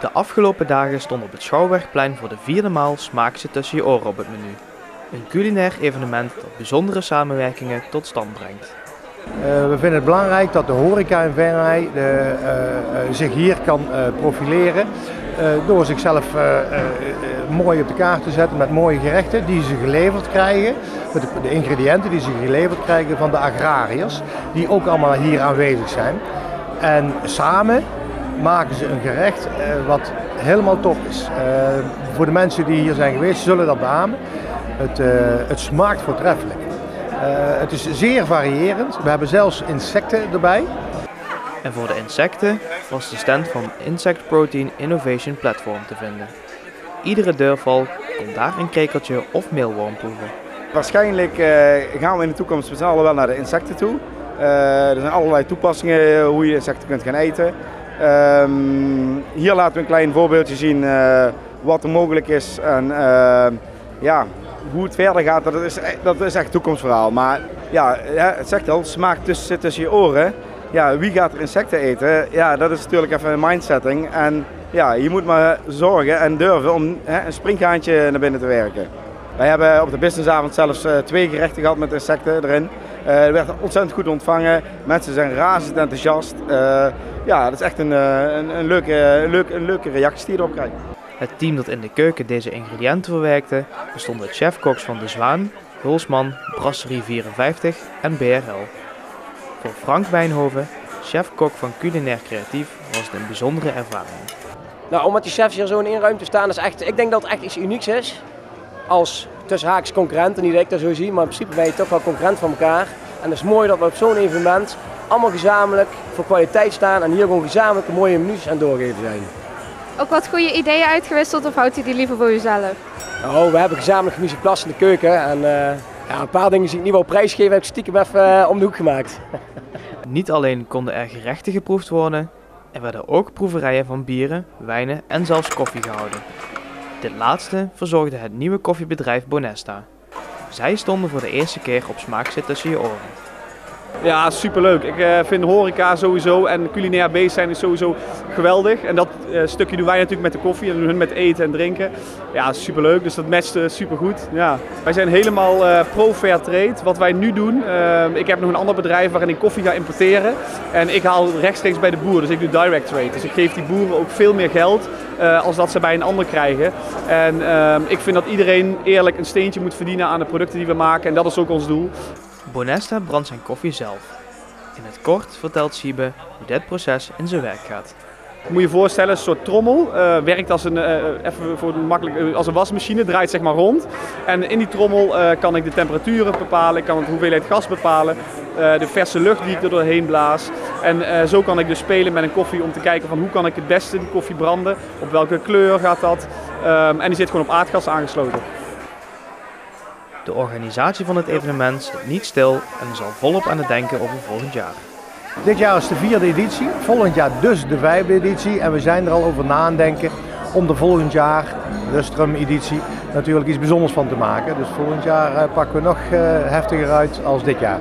De afgelopen dagen stond op het Schouwburgplein voor de vierde maal Smaak zit tussen je oren op het menu. Een culinair evenement dat bijzondere samenwerkingen tot stand brengt. We vinden het belangrijk dat de horeca in Venray zich hier kan profileren door zichzelf mooi op de kaart te zetten met mooie gerechten die ze geleverd krijgen, met de ingrediënten die ze geleverd krijgen van de agrariërs, die ook allemaal hier aanwezig zijn. En samen maken ze een gerecht wat helemaal top is. Voor de mensen die hier zijn geweest zullen dat beamen. Het smaakt voortreffelijk. Het is zeer variërend. We hebben zelfs insecten erbij. En voor de insecten was de stand van Insect Protein Innovation Platform te vinden. Iedere deurval kon daar een krekeltje of meelworm proeven. Waarschijnlijk gaan we in de toekomst met z'n allen wel naar de insecten toe. Er zijn allerlei toepassingen hoe je insecten kunt gaan eten. Hier laten we een klein voorbeeldje zien wat er mogelijk is en ja, hoe het verder gaat. Dat is echt een toekomstverhaal. Maar ja, het zegt al, smaak zit tussen je oren. Ja, wie gaat er insecten eten? Ja, dat is natuurlijk even een mindsetting. En ja, je moet maar zorgen en durven om een springhaantje naar binnen te werken. Wij hebben op de businessavond zelfs 2 gerechten gehad met insecten erin. Er werd ontzettend goed ontvangen. Mensen zijn razend enthousiast. Ja, dat is echt een leuke reactie die je erop krijgt. Het team dat in de keuken deze ingrediënten verwerkte bestond uit chefkoks van De Zwaan, Hulsman, Brasserie 54 en BRL. Voor Frank Wijnhoven, chef-kok van Culinair Creatief, was het een bijzondere ervaring. Nou, omdat die chefs hier zo in één ruimte staan, is echt, ik denk dat het echt iets unieks is. Als tussen haakjes concurrenten, niet dat ik dat zo zie, maar in principe ben je toch wel concurrent van elkaar. En het is mooi dat we op zo'n evenement allemaal gezamenlijk voor kwaliteit staan en hier gewoon gezamenlijk mooie menus aan doorgeven zijn. Ook wat goede ideeën uitgewisseld of houdt u die liever voor uzelf? Nou, we hebben gezamenlijk gemuziekplas in de keuken en ja, een paar dingen die ik niet wil prijsgeven heb ik stiekem even om de hoek gemaakt. Niet alleen konden er gerechten geproefd worden, er werden ook proeverijen van bieren, wijnen en zelfs koffie gehouden. Dit laatste verzorgde het nieuwe koffiebedrijf Bonesta. Zij stonden voor de eerste keer op Smaak zit tussen je oren. Ja, superleuk. Ik vind horeca sowieso en culinair bezig zijn is sowieso geweldig. En dat stukje doen wij natuurlijk met de koffie en hun met eten en drinken. Ja, superleuk. Dus dat matcht supergoed. Ja. Wij zijn helemaal pro-fair trade. Wat wij nu doen, ik heb nog een ander bedrijf waarin ik koffie ga importeren. En ik haal rechtstreeks bij de boer, dus ik doe direct trade. Dus ik geef die boeren ook veel meer geld als dat ze bij een ander krijgen. En ik vind dat iedereen eerlijk een steentje moet verdienen aan de producten die we maken. En dat is ook ons doel. Bonesta brandt zijn koffie zelf. In het kort vertelt Siebe hoe dit proces in zijn werk gaat. Moet je je voorstellen, een soort trommel, werkt als even voor makkelijk, als een wasmachine, draait zeg maar rond. En in die trommel kan ik de temperaturen bepalen, ik kan de hoeveelheid gas bepalen, de verse lucht die ik er doorheen blaas. En zo kan ik dus spelen met een koffie om te kijken van hoe kan ik het beste die koffie branden, op welke kleur gaat dat. En die zit gewoon op aardgas aangesloten. De organisatie van het evenement zit niet stil en is al volop aan het denken over volgend jaar. Dit jaar is de 4e editie, volgend jaar dus de 5e editie en we zijn er al over na aan denken om er volgend jaar, de Lustrum-editie, natuurlijk iets bijzonders van te maken. Dus volgend jaar pakken we nog heftiger uit als dit jaar.